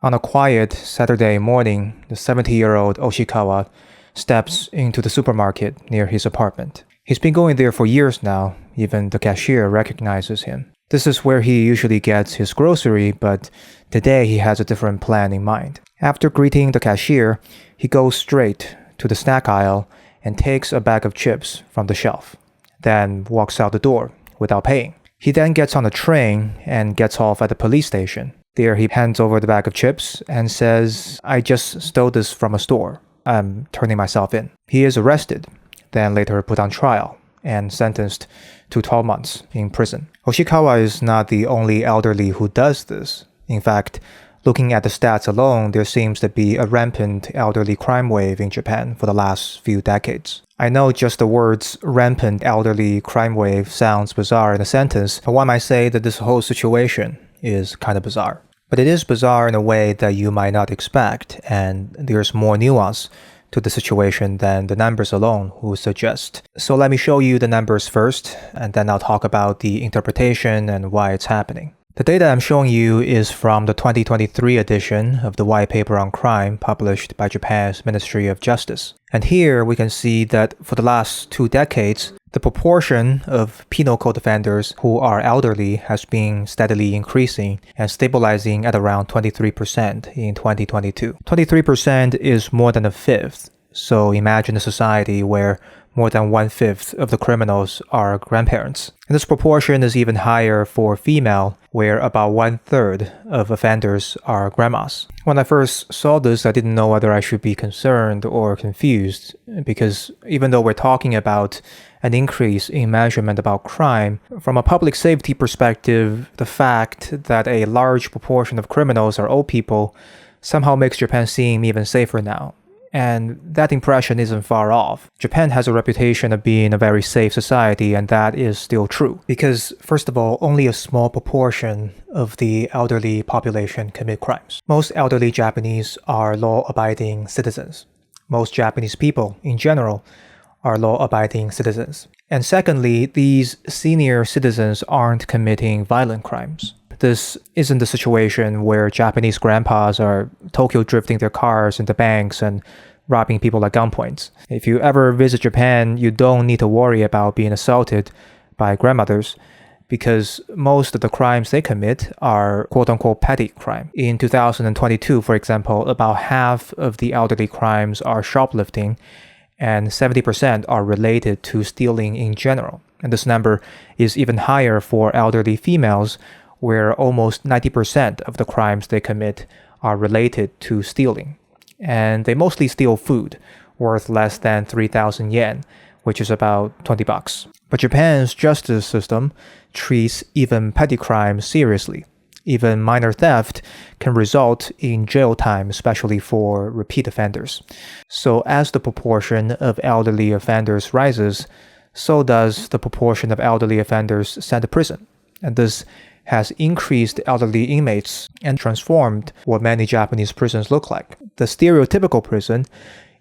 On a quiet Saturday morning, the 70-year-old Oshikawa steps into the supermarket near his apartment. He's been going there for years now. Even the cashier recognizes him. This is where he usually gets his grocery, but today he has a different plan in mind. After greeting the cashier, he goes straight to the snack aisle and takes a bag of chips from the shelf, then walks out the door without paying. He then gets on a train and gets off at the police station. There he hands over the bag of chips and says, "I just stole this from a store. I'm turning myself in." He is arrested, then later put on trial and sentenced to 12 months in prison. Oshikawa is not the only elderly who does this. In fact, looking at the stats alone, there seems to be a rampant elderly crime wave in Japan for the last few decades. I know just the words rampant elderly crime wave sounds bizarre in a sentence, but one might say that this whole situation is kind of bizarre. But it is bizarre in a way that you might not expect, and there's more nuance to the situation than the numbers alone would suggest. So let me show you the numbers first, and then I'll talk about the interpretation and why it's happening. The data I'm showing you is from the 2023 edition of the White Paper on Crime published by Japan's Ministry of Justice. And here we can see that for the last 2 decades, the proportion of penal code offenders who are elderly has been steadily increasing and stabilizing at around 23% in 2022. 23% is more than a fifth. So imagine a society where more than 1/5 of the criminals are grandparents. And this proportion is even higher for female, where about 1/3 of offenders are grandmas. When I first saw this, I didn't know whether I should be concerned or confused, because even though we're talking about an increase in measurement about crime, from a public safety perspective, the fact that a large proportion of criminals are old people somehow makes Japan seem even safer now. And that impression isn't far off. Japan has a reputation of being a very safe society, and that is still true. Because, first of all, only a small proportion of the elderly population commit crimes. Most elderly Japanese are law-abiding citizens. Most Japanese people, in general, are law-abiding citizens. And secondly, these senior citizens aren't committing violent crimes. This isn't the situation where Japanese grandpas are Tokyo drifting their cars into banks and robbing people at gunpoint. If you ever visit Japan, you don't need to worry about being assaulted by grandmothers, because most of the crimes they commit are quote-unquote petty crime. In 2022, for example, about half of the elderly crimes are shoplifting, and 70% are related to stealing in general. And this number is even higher for elderly females, where almost 90% of the crimes they commit are related to stealing. And they mostly steal food, worth less than 3,000 yen, which is about $20. But Japan's justice system treats even petty crimes seriously. Even minor theft can result in jail time, especially for repeat offenders. So as the proportion of elderly offenders rises, so does the proportion of elderly offenders sent to prison. And this has increased elderly inmates and transformed what many Japanese prisons look like. The stereotypical prison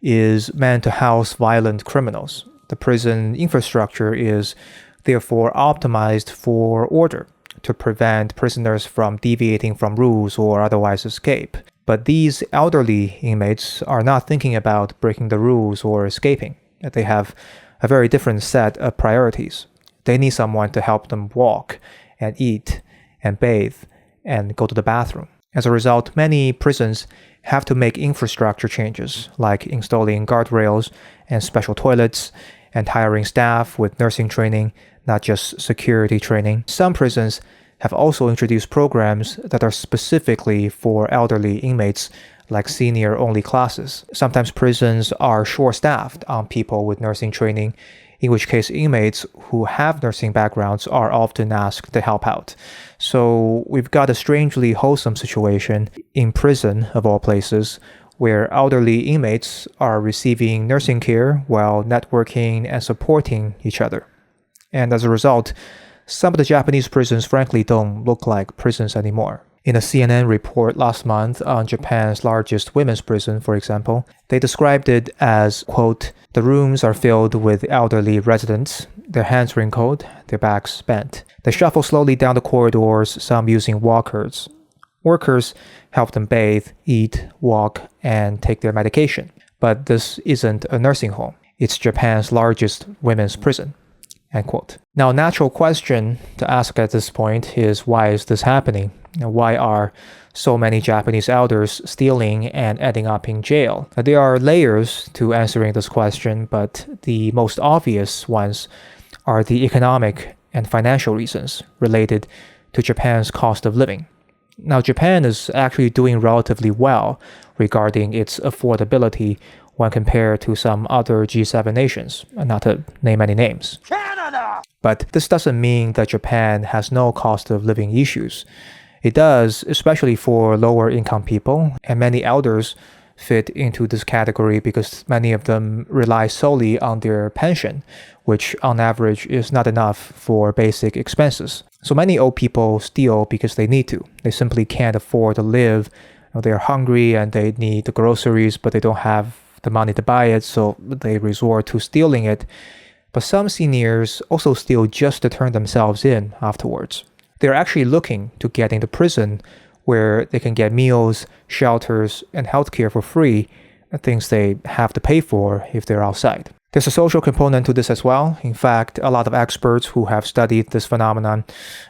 is meant to house violent criminals. The prison infrastructure is therefore optimized for order, to prevent prisoners from deviating from rules or otherwise escape. But these elderly inmates are not thinking about breaking the rules or escaping. They have a very different set of priorities. They need someone to help them walk and eat and bathe and go to the bathroom. As a result, many prisons have to make infrastructure changes, like installing guardrails and special toilets and hiring staff with nursing training, not just security training. Some prisons have also introduced programs that are specifically for elderly inmates, like senior-only classes. Sometimes prisons are short-staffed on people with nursing training, in which case inmates who have nursing backgrounds are often asked to help out. So we've got a strangely wholesome situation in prison, of all places, where elderly inmates are receiving nursing care while networking and supporting each other. And as a result, some of the Japanese prisons frankly don't look like prisons anymore. In a CNN report last month on Japan's largest women's prison, for example, they described it as, quote, "The rooms are filled with elderly residents, their hands wrinkled, their backs bent. They shuffle slowly down the corridors, some using walkers. Workers help them bathe, eat, walk, and take their medication. But this isn't a nursing home. It's Japan's largest women's prison. End quote. Now, a natural question to ask at this point is, why is this happening? Why are so many Japanese elders stealing and ending up in jail? Now, there are layers to answering this question, but the most obvious ones are the economic and financial reasons related to Japan's cost of living. Now, Japan is actually doing relatively well regarding its affordability when compared to some other G7 nations, not to name any names. Canada! But this doesn't mean that Japan has no cost of living issues. It does, especially for lower income people, and many elders fit into this category because many of them rely solely on their pension, which on average is not enough for basic expenses. So many old people steal because they need to. They simply can't afford to live. They're hungry and they need the groceries, but they don't have the money to buy it, so they resort to stealing it. But some seniors also steal just to turn themselves in afterwards. They're actually looking to get into prison where they can get meals, shelters, and healthcare for free, things they have to pay for if they're outside. There's a social component to this as well. In fact, a lot of experts who have studied this phenomenon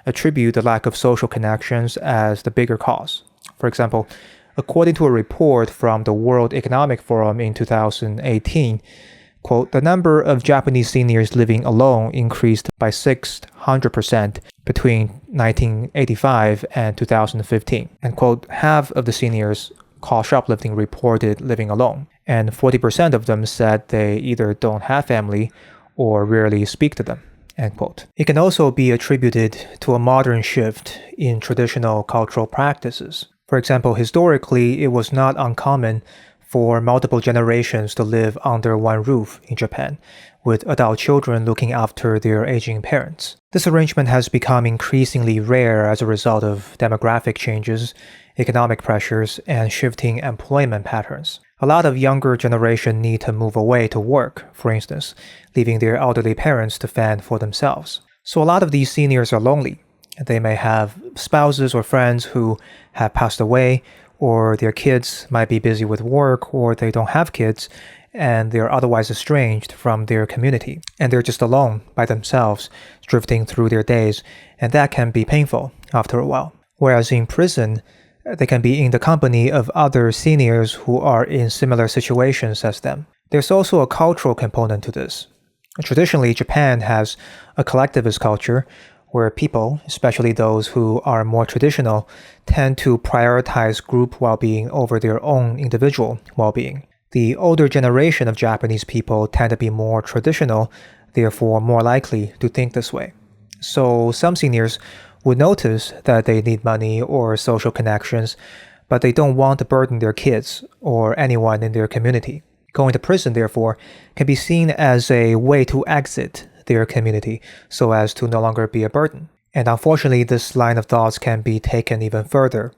attribute the lack of social connections as the bigger cause. For example, according to a report from the World Economic Forum in 2018, quote, the number of Japanese seniors living alone increased by 600% between 1985 and 2015. And quote, half of the seniors called shoplifting reported living alone, and 40% of them said they either don't have family or rarely speak to them. End quote. It can also be attributed to a modern shift in traditional cultural practices. For example, historically, it was not uncommon for multiple generations to live under one roof in Japan, with adult children looking after their aging parents. This arrangement has become increasingly rare as a result of demographic changes, economic pressures, and shifting employment patterns. A lot of younger generation need to move away to work, for instance, leaving their elderly parents to fend for themselves. So a lot of these seniors are lonely. They may have spouses or friends who have passed away, or their kids might be busy with work, or they don't have kids, and they're otherwise estranged from their community. And they're just alone by themselves, drifting through their days, and that can be painful after a while. Whereas in prison, they can be in the company of other seniors who are in similar situations as them. There's also a cultural component to this. Traditionally, Japan has a collectivist culture where people, especially those who are more traditional, tend to prioritize group well-being over their own individual well-being. The older generation of Japanese people tend to be more traditional, therefore more likely to think this way. So some seniors would notice that they need money or social connections, but they don't want to burden their kids or anyone in their community. Going to prison, therefore, can be seen as a way to exit their community so as to no longer be a burden. And unfortunately, this line of thoughts can be taken even further.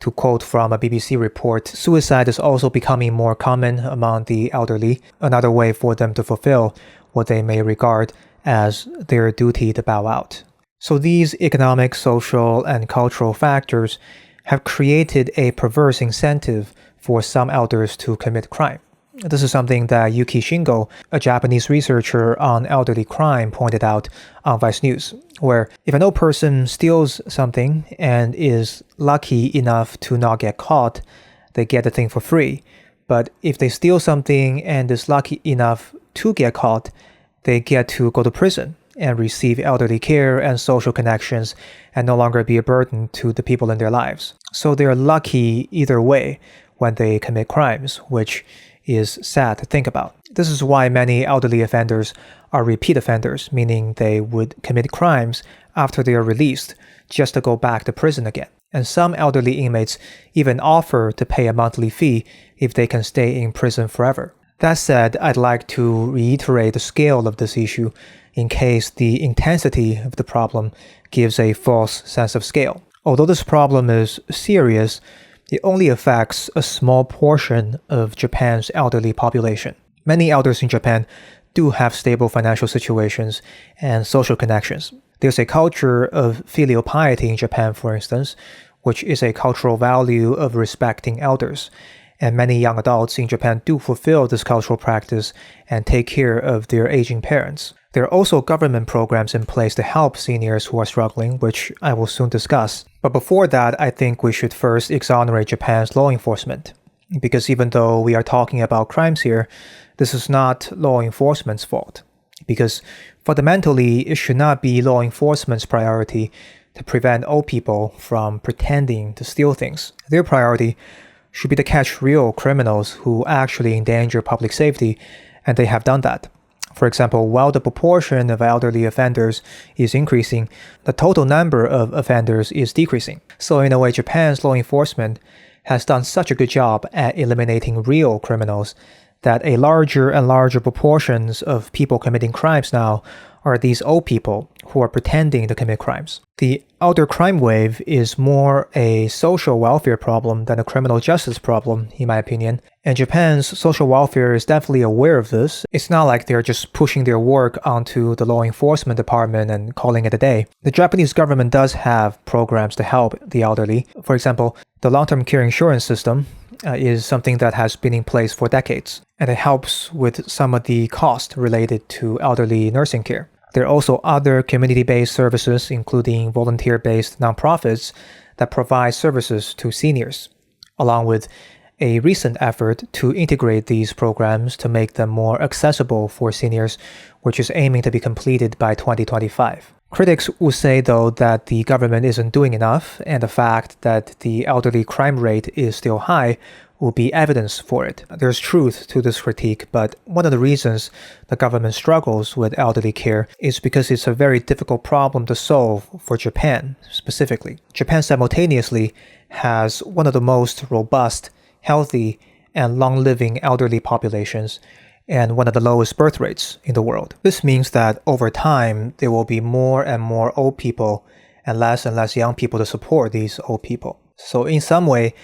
To quote from a BBC report, suicide is also becoming more common among the elderly, another way for them to fulfill what they may regard as their duty to bow out. So these economic, social, and cultural factors have created a perverse incentive for some elders to commit crime. This is something that Yuki Shingo, a Japanese researcher on elderly crime, pointed out on Vice News, where if an old person steals something and is lucky enough to not get caught, they get the thing for free. But if they steal something and is lucky enough to get caught, they get to go to prison and receive elderly care and social connections and no longer be a burden to the people in their lives. So they're lucky either way when they commit crimes, which is sad to think about. This is why many elderly offenders are repeat offenders, meaning they would commit crimes after they are released just to go back to prison again. And some elderly inmates even offer to pay a monthly fee if they can stay in prison forever. That said, I'd like to reiterate the scale of this issue in case the intensity of the problem gives a false sense of scale. Although this problem is serious, it only affects a small portion of Japan's elderly population. Many elders in Japan do have stable financial situations and social connections. There's a culture of filial piety in Japan, for instance, which is a cultural value of respecting elders. And many young adults in Japan do fulfill this cultural practice and take care of their aging parents. There are also government programs in place to help seniors who are struggling, which I will soon discuss. But before that, I think we should first exonerate Japan's law enforcement. Because even though we are talking about crimes here, this is not law enforcement's fault. Because fundamentally, it should not be law enforcement's priority to prevent old people from pretending to steal things. Their priority should be to catch real criminals who actually endanger public safety, and they have done that. For example, while the proportion of elderly offenders is increasing, the total number of offenders is decreasing. So in a way, Japan's law enforcement has done such a good job at eliminating real criminals that a larger and larger proportions of people committing crimes now are these old people who are pretending to commit crimes. The elder crime wave is more a social welfare problem than a criminal justice problem, in my opinion. And Japan's social welfare is definitely aware of this. It's not like they're just pushing their work onto the law enforcement department and calling it a day. The Japanese government does have programs to help the elderly. For example, the long-term care insurance system is something that has been in place for decades, and it helps with some of the cost related to elderly nursing care. There are also other community-based services, including volunteer-based nonprofits, that provide services to seniors, along with a recent effort to integrate these programs to make them more accessible for seniors, which is aiming to be completed by 2025. Critics will say, though, that the government isn't doing enough, and the fact that the elderly crime rate is still high will be evidence for it. There's truth to this critique, but one of the reasons the government struggles with elderly care is because it's a very difficult problem to solve for Japan specifically. Japan simultaneously has one of the most robust, healthy, and long-living elderly populations, and one of the lowest birth rates in the world. This means that over time, there will be more and more old people and less young people to support these old people. So in some way,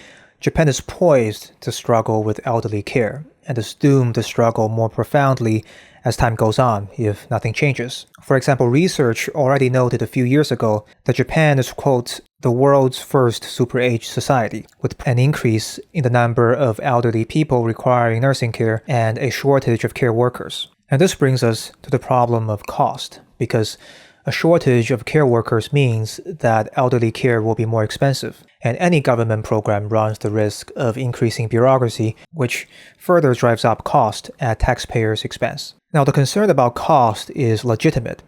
Japan is poised to struggle with elderly care and is doomed to struggle more profoundly as time goes on if nothing changes. For example, research already noted a few years ago that Japan is, quote, the world's first super-aged society, with an increase in the number of elderly people requiring nursing care and a shortage of care workers. And this brings us to the problem of cost, because a shortage of care workers means that elderly care will be more expensive, and any government program runs the risk of increasing bureaucracy, which further drives up cost at taxpayers' expense. Now, the concern about cost is legitimate,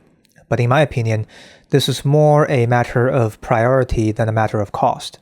but in my opinion, this is more a matter of priority than a matter of cost.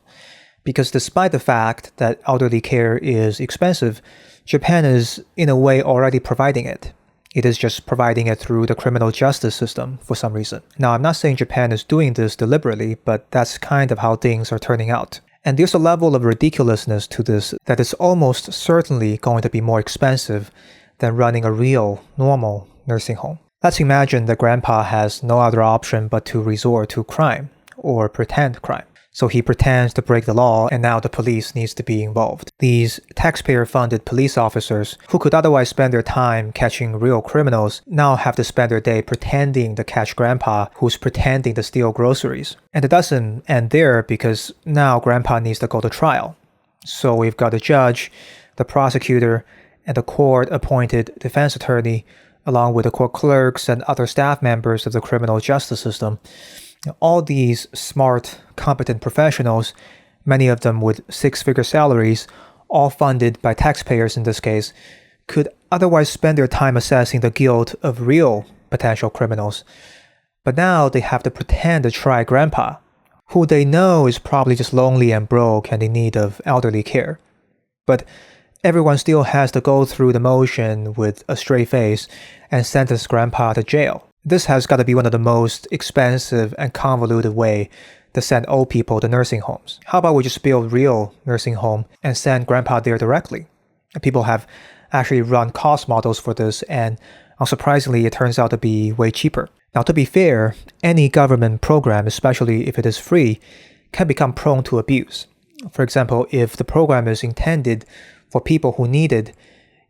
Because despite the fact that elderly care is expensive, Japan is, in a way, already providing it. It is just providing it through the criminal justice system for some reason. Now, I'm not saying Japan is doing this deliberately, but that's kind of how things are turning out. And there's a level of ridiculousness to this that is almost certainly going to be more expensive than running a real, normal nursing home. Let's imagine that grandpa has no other option but to resort to crime or pretend crime. So he pretends to break the law, and now the police needs to be involved. These taxpayer-funded police officers, who could otherwise spend their time catching real criminals, now have to spend their day pretending to catch grandpa who's pretending to steal groceries. And it doesn't end there, because now grandpa needs to go to trial. So we've got the judge, the prosecutor, and the court-appointed defense attorney, along with the court clerks and other staff members of the criminal justice system. All these smart, competent professionals, many of them with six-figure salaries, all funded by taxpayers in this case, could otherwise spend their time assessing the guilt of real potential criminals. But now they have to pretend to try grandpa, who they know is probably just lonely and broke and in need of elderly care. But everyone still has to go through the motion with a straight face and sentence grandpa to jail. This has got to be one of the most expensive and convoluted way to send old people to nursing homes. How about we just build real nursing home and send grandpa there directly? People have actually run cost models for this, and unsurprisingly, it turns out to be way cheaper. Now, to be fair, any government program, especially if it is free, can become prone to abuse. For example, if the program is intended for people who need it,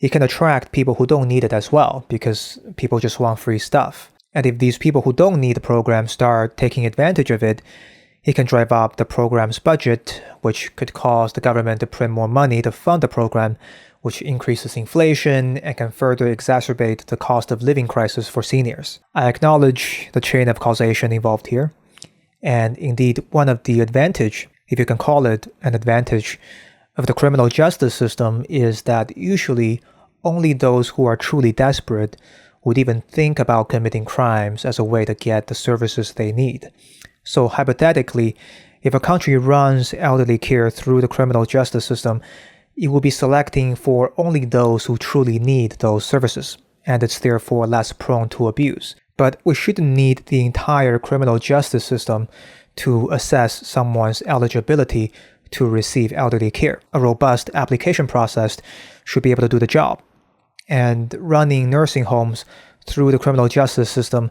it can attract people who don't need it as well, because people just want free stuff. And if these people who don't need the program start taking advantage of it, It can drive up the program's budget, which could cause the government to print more money to fund the program, which increases inflation and can further exacerbate the cost of living crisis for seniors. I acknowledge the chain of causation involved here. And indeed, one of the advantage, if you can call it an advantage, of the criminal justice system is that usually only those who are truly desperate would even think about committing crimes as a way to get the services they need. So hypothetically, if a country runs elderly care through the criminal justice system, it will be selecting for only those who truly need those services, and it's therefore less prone to abuse. But we shouldn't need the entire criminal justice system to assess someone's eligibility to receive elderly care. A robust application process should be able to do the job. And running nursing homes through the criminal justice system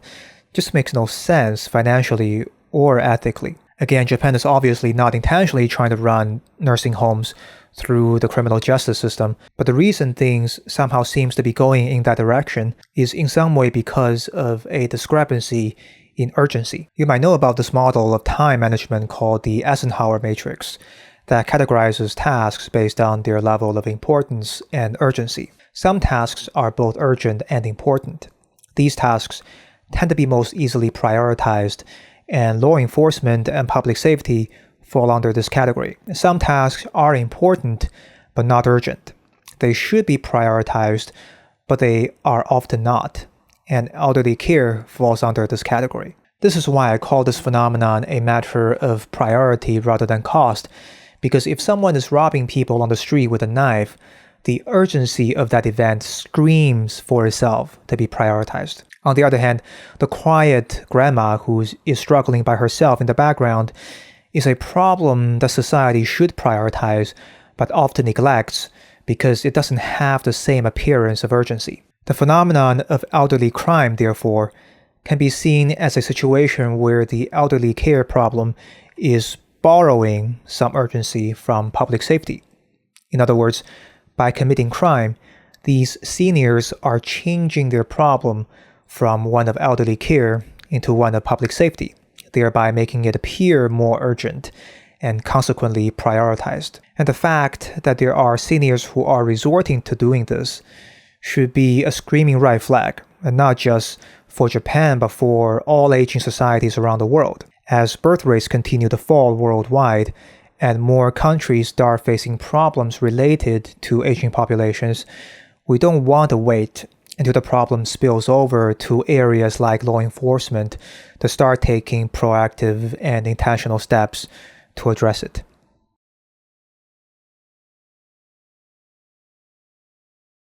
just makes no sense financially or ethically. Again, Japan is obviously not intentionally trying to run nursing homes through the criminal justice system, but the reason things somehow seems to be going in that direction is in some way because of a discrepancy in urgency. You might know about this model of time management called the Eisenhower matrix that categorizes tasks based on their level of importance and urgency. Some tasks are both urgent and important. These tasks tend to be most easily prioritized, and law enforcement and public safety fall under this category. Some tasks are important, but not urgent. They should be prioritized, but they are often not, and elderly care falls under this category. This is why I call this phenomenon a matter of priority rather than cost, because if someone is robbing people on the street with a knife, the urgency of that event screams for itself to be prioritized. On the other hand, the quiet grandma who is struggling by herself in the background is a problem that society should prioritize, but often neglects because it doesn't have the same appearance of urgency. The phenomenon of elderly crime, therefore, can be seen as a situation where the elderly care problem is borrowing some urgency from public safety. In other words, by committing crime, these seniors are changing their problem from one of elderly care into one of public safety, thereby making it appear more urgent and consequently prioritized. And the fact that there are seniors who are resorting to doing this should be a screaming red flag, and not just for Japan, but for all aging societies around the world. As birth rates continue to fall worldwide, and more countries start facing problems related to aging populations, we don't want to wait until the problem spills over to areas like law enforcement to start taking proactive and intentional steps to address it.